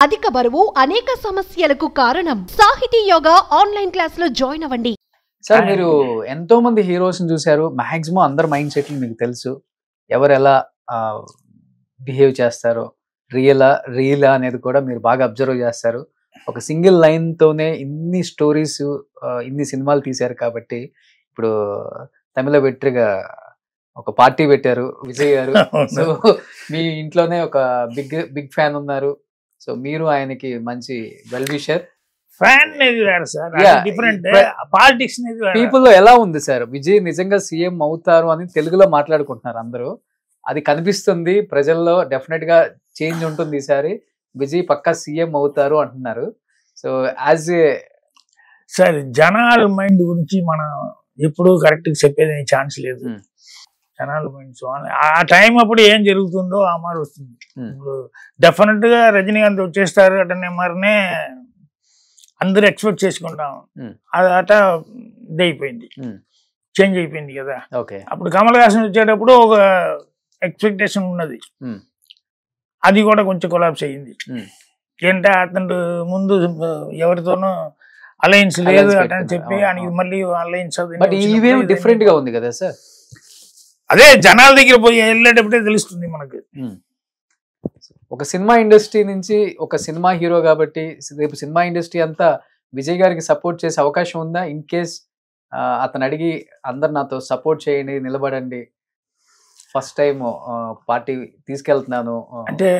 అధిక బరువు అనేక సమస్యలకు కారణం. సాహితీ యోగా ఆన్లైన్ క్లాసులో జాయిన్ అవ్వండి. సార్ మీరు ఎంతో మంది హీరోస్ ని చూశారు. మాక్సిమం అందరి మైండ్ సెట్లు మీకు తెలుసు. ఎవరు ఎలా బిహేవ్ చేస్తారో, రియలా అనేది కూడా మీరు బాగా అబ్జర్వ్ చేస్తారు. ఒక సింగిల్ లైన్ తోనే ఇన్ని స్టోరీస్, ఇన్ని సినిమాలు తీశారు కాబట్టి ఇప్పుడు తమిళ వెట్రిగా ఒక పార్టీ పెట్టారు విజయ్ గారు. సో మీ ఇంట్లోనే ఒక బిగ్ ఫ్యాన్ ఉన్నారు. సో మీరు ఆయనకి మంచి well wisher. Fan sir, different politics. People లో ఎలా ఉంది సార్, విజయ్ నిజంగా సీఎం అవుతారు అని తెలుగులో మాట్లాడుకుంటున్నారు అందరూ. అది కనిపిస్తుంది ప్రజల్లో. డెఫినెట్ గా చేంజ్ ఉంటుంది ఈసారి. విజయ్ పక్కా సీఎం అవుతారు అంటున్నారు. సో యాజ్ ఏ సార్, జనాల మైండ్ గురించి మనం ఎప్పుడు కరెక్ట్ గా చెప్పేది ఛాన్స్ లేదు. జనాల మైండ్స్ ఆ టైం అప్పుడు ఏం జరుగుతుందో ఆ మారు వస్తుంది. ఇప్పుడు డెఫినెట్ గా రజనీకాంత్ వచ్చేస్తారు అటనే మారనే అందరూ ఎక్స్పెక్ట్ చేసుకుంటాం. అది అట ఇది అయిపోయింది, చేంజ్ అయిపోయింది కదా. అప్పుడు కమల్ హాసన్ వచ్చేటప్పుడు ఒక ఎక్స్పెక్టేషన్ ఉన్నది, అది కూడా కొంచెం కొలాప్స్ అయ్యింది. ఏంటంటే అతను ముందు ఎవరితోనూ అలయన్స్ లేదు అటని చెప్పి ఆయనకి మళ్ళీ అలయన్స్ డిఫరెంట్ గా ఉంది కదా సార్. అదే జనాల దగ్గర పోయి వెళ్ళేటప్పుడే తెలుస్తుంది మనకి. ఒక సినిమా ఇండస్ట్రీ నుంచి ఒక సినిమా హీరో కాబట్టి రేపు సినిమా ఇండస్ట్రీ అంతా విజయ్ గారికి సపోర్ట్ చేసే అవకాశం ఉందా? ఇన్ కేస్ అతను అడిగి అందరు నాతో సపోర్ట్ చేయండి, నిలబడండి, ఫస్ట్ టైం పార్టీ తీసుకెళ్తున్నాను అంటే,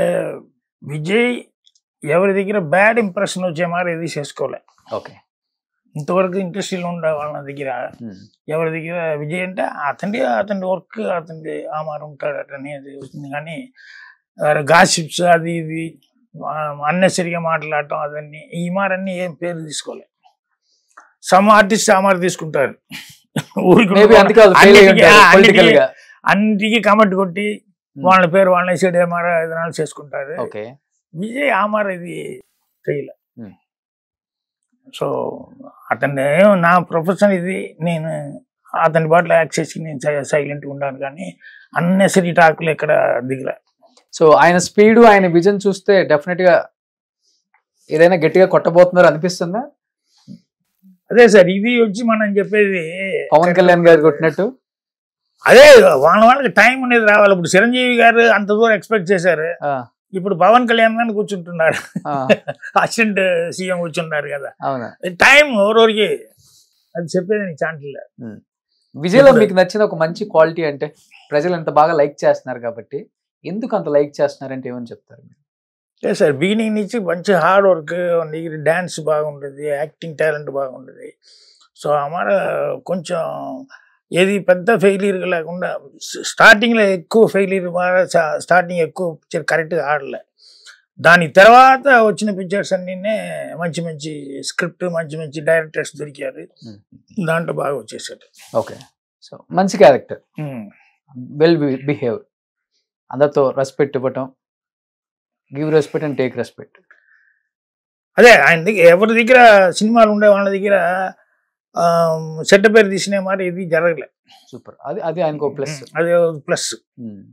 విజయ్ ఎవరి దగ్గర బ్యాడ్ ఇంప్రెషన్ వచ్చే మారి ఏది చేసుకోలే. ఓకే, ఇంతవరకు ఇండస్ట్రీలో ఉండే వాళ్ళ దగ్గర ఎవరి దగ్గర విజయ్ అంటే అతని వర్క్ అతని ఆ మారు ఉంటాడు అనేది వస్తుంది. కానీ గాసిప్స్ అది ఇది అన్నెసరిగా మాట్లాడటం అదన్నీ ఈ మారన్నీ ఏం పేరు తీసుకోలే. సమ్ ఆర్టిస్ట్ ఆ మారు తీసుకుంటారు, అన్నిటికీ కమెంట్ కొట్టి వాళ్ళ పేరు వాళ్ళ సైడ్ ఏమారా ఏదైనా చేసుకుంటారు. విజయ్ ఆ మార ఇది చేయలే. సో అతన్ని నా ప్రొఫెషన్ ఇది, నేను అతని బాటలో యాక్ట్ చేసి నేను సైలెంట్గా ఉన్నాను. కానీ అన్నెసరీ టాకులు ఎక్కడ దిగలే. సో ఆయన స్పీడ్, ఆయన విజన్ చూస్తే డెఫినెట్ గా ఏదైనా గట్టిగా కొట్టబోతున్నారు అనిపిస్తుందా? అదే సార్, ఇది వచ్చి మనం చెప్పేది పవన్ కళ్యాణ్ గారు కొట్టినట్టు. అదే వాళ్ళకి టైం అనేది రావాలి. ఇప్పుడు చిరంజీవి గారు అంత దూరం ఎక్స్పెక్ట్ చేశారు, ఇప్పుడు పవన్ కళ్యాణ్ గారిని కూర్చుంటున్నారు, అసిస్టెంట్ సీఎం కూర్చుంటున్నారు కదా. టైం ఎవరెవరికి అది చెప్పేది ఛాన్స్ లేదు. విజయ్లో మీకు నచ్చిన ఒక మంచి క్వాలిటీ అంటే, ప్రజలు ఎంత బాగా లైక్ చేస్తున్నారు కాబట్టి, ఎందుకు అంత లైక్ చేస్తున్నారంటే ఏమని చెప్తారు మీరు? లేదు సార్, బిగినింగ్ నుంచి మంచి హార్డ్ వర్క్, డ్యాన్స్ బాగుంటుంది, యాక్టింగ్ టాలెంట్ బాగుంటుంది. సో అమార కొంచెం ఏది పెద్ద ఫెయిలియర్ లేకుండా స్టార్టింగ్లో ఎక్కువ ఫెయిలియర్, స్టార్టింగ్ ఎక్కువ పిక్చర్ కరెక్ట్గా ఆడలే. దాని తర్వాత వచ్చిన పిక్చర్స్ అన్నీ మంచి మంచి స్క్రిప్ట్, మంచి మంచి డైరెక్టర్స్ దొరికారు, దాంట్లో బాగా వచ్చేసాడు. ఓకే, సో మంచి క్యారెక్టర్, వెల్ బిహేవ్, అందరితో రెస్పెక్ట్ ఇవ్వటం, give respect and take respect. అదే ఆయన దగ్గర ఎవరి దగ్గర సినిమాలు ఉండే వాళ్ళ దగ్గర చెడ్డ పేరు తీసిన మాట ఇది జరగలే. సూపర్, అది ఆయనకు ప్లస్, అది ప్లస్.